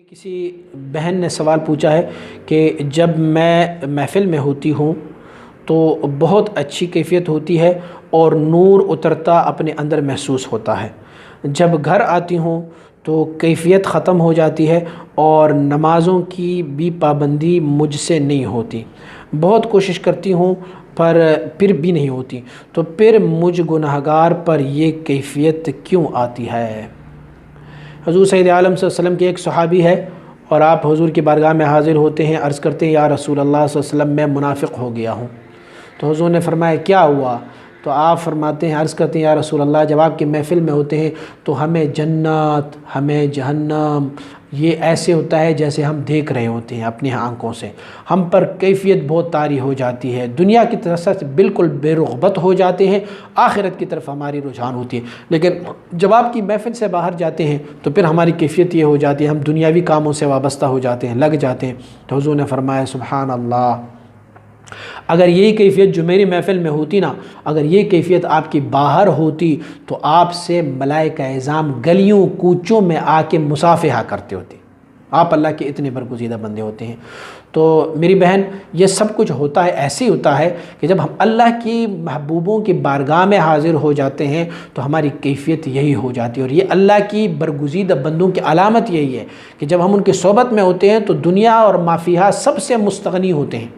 کسی بہن نے سوال پوچھا ہے کہ جب میں محفل میں ہوتی ہوں تو بہت اچھی کیفیت ہوتی ہے اور نور اترتا اپنے اندر محسوس ہوتا ہے، جب گھر آتی ہوں تو کیفیت ختم ہو جاتی ہے اور نمازوں کی بھی پابندی مجھ سے نہیں ہوتی، بہت کوشش کرتی ہوں پر پھر بھی نہیں ہوتی، تو پھر مجھ گناہگار پر یہ کیفیت کیوں آتی ہے؟ حضور سید عالم صلی اللہ علیہ وسلم کے ایک صحابی ہے اور آپ حضور کی بارگاہ میں حاضر ہوتے ہیں، عرض کرتے ہیں یا رسول اللہ صلی اللہ علیہ وسلم میں منافق ہو گیا ہوں۔ تو حضور نے فرمایا کیا ہوا؟ تو آپ فرماتے ہیں، عرض کرتے ہیں یا رسول اللہ جب آپ کی محفل میں ہوتے ہیں تو ہمیں جنت ہمیں جہنم یہ ایسے ہوتا ہے جیسے ہم دیکھ رہے ہوتے ہیں اپنی آنکھوں سے، ہم پر کیفیت بہت طاری ہو جاتی ہے، دنیا کی طرف سے بالکل بے رغبت ہو جاتے ہیں، آخرت کی طرف ہماری رجحان ہوتی ہے، لیکن جب آپ کی محفل سے باہر جاتے ہیں تو پھر ہماری کیفیت یہ ہو جاتی ہے، ہم دنیاوی کاموں سے وابستہ ہو جاتے ہیں، لگ جاتے ہیں۔ تو حضور نے فرمایا سبحان اللہ، اگر یہی کیفیت جو میری محفل میں ہوتی نا، اگر یہ کیفیت آپ کی باہر ہوتی تو آپ سے ملائکہ اعظام گلیوں کوچوں میں آ کے مصافحہ کرتے ہوتے، آپ اللہ کے اتنے برگزیدہ بندے ہوتے ہیں۔ تو میری بہن یہ سب کچھ ہوتا ہے، ایسے ہی ہوتا ہے کہ جب ہم اللہ کی محبوبوں کی بارگاہ میں حاضر ہو جاتے ہیں تو ہماری کیفیت یہی ہو جاتی ہے، اور یہ اللہ کی برگزیدہ بندوں کی علامت یہی ہے کہ جب ہم ان کی صحبت میں ہوتے ہیں تو دنیا اور ما فیہا سب سے مستغنی ہوتے ہیں،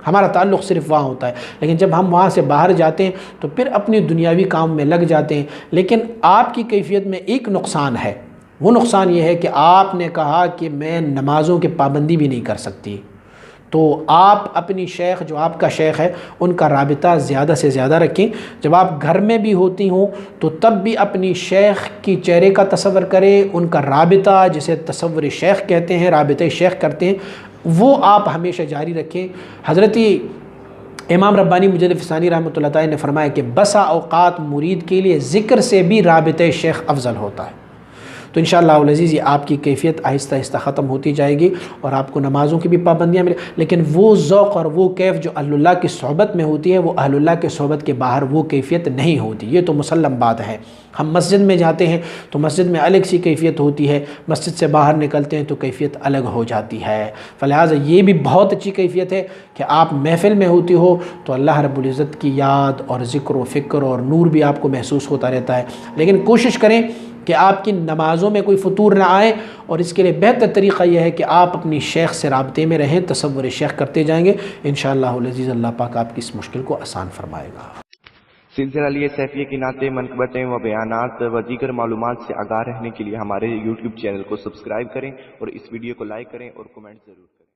ہمارا تعلق صرف وہاں ہوتا ہے، لیکن جب ہم وہاں سے باہر جاتے ہیں تو پھر اپنی دنیاوی کام میں لگ جاتے ہیں۔ لیکن آپ کی کیفیت میں ایک نقصان ہے، وہ نقصان یہ ہے کہ آپ نے کہا کہ میں نمازوں کی پابندی بھی نہیں کر سکتی، تو آپ اپنی شیخ جو آپ کا شیخ ہے ان کا رابطہ زیادہ سے زیادہ رکھیں، جب آپ گھر میں بھی ہوتی ہوں تو تب بھی اپنی شیخ کی چہرے کا تصور کریں، ان کا رابطہ جسے تصور شیخ کہتے ہیں، رابطہ شیخ کرتے ہیں، وہ آپ ہمیشہ جاری رکھیں۔ حضرت امام ربانی مجدد ثانی رحمۃ اللہ تعالی نے فرمایا کہ بسا اوقات مرید کے لیے ذکر سے بھی رابطہ شیخ افضل ہوتا ہے۔ تو انشاءاللہ العزیز یہ آپ کی کیفیت آہستہ آہستہ ختم ہوتی جائے گی اور آپ کو نمازوں کی بھی پابندیاں ملیں، لیکن وہ ذوق اور وہ کیف جو اہل اللہ کی صحبت میں ہوتی ہے وہ اہل اللہ کے صحبت کے باہر وہ کیفیت نہیں ہوتی، یہ تو مسلم بات ہے۔ ہم مسجد میں جاتے ہیں تو مسجد میں الگ سی کیفیت ہوتی ہے، مسجد سے باہر نکلتے ہیں تو کیفیت الگ ہو جاتی ہے، فلہذا یہ بھی بہت اچھی کیفیت ہے کہ آپ محفل میں ہوتی ہو تو اللہ رب العزت کی یاد اور ذکر و فکر اور نور بھی آپ کو محسوس ہوتا رہتا ہے، لیکن کوشش کریں کہ آپ کی نمازوں میں کوئی فطور نہ آئے، اور اس کے لیے بہتر طریقہ یہ ہے کہ آپ اپنی شیخ سے رابطے میں رہیں، تصور شیخ کرتے جائیں گے، انشاءاللہ العزیز اللہ پاک آپ کی اس مشکل کو آسان فرمائے گا۔ سلسلہ علی سیفیہ کی نعتیں، منقبتیں و بیانات و دیگر معلومات سے آگاہ رہنے کے لیے ہمارے YouTube چینل کو سبسکرائب کریں اور اس ویڈیو کو لائک کریں اور کمنٹ ضرور کریں۔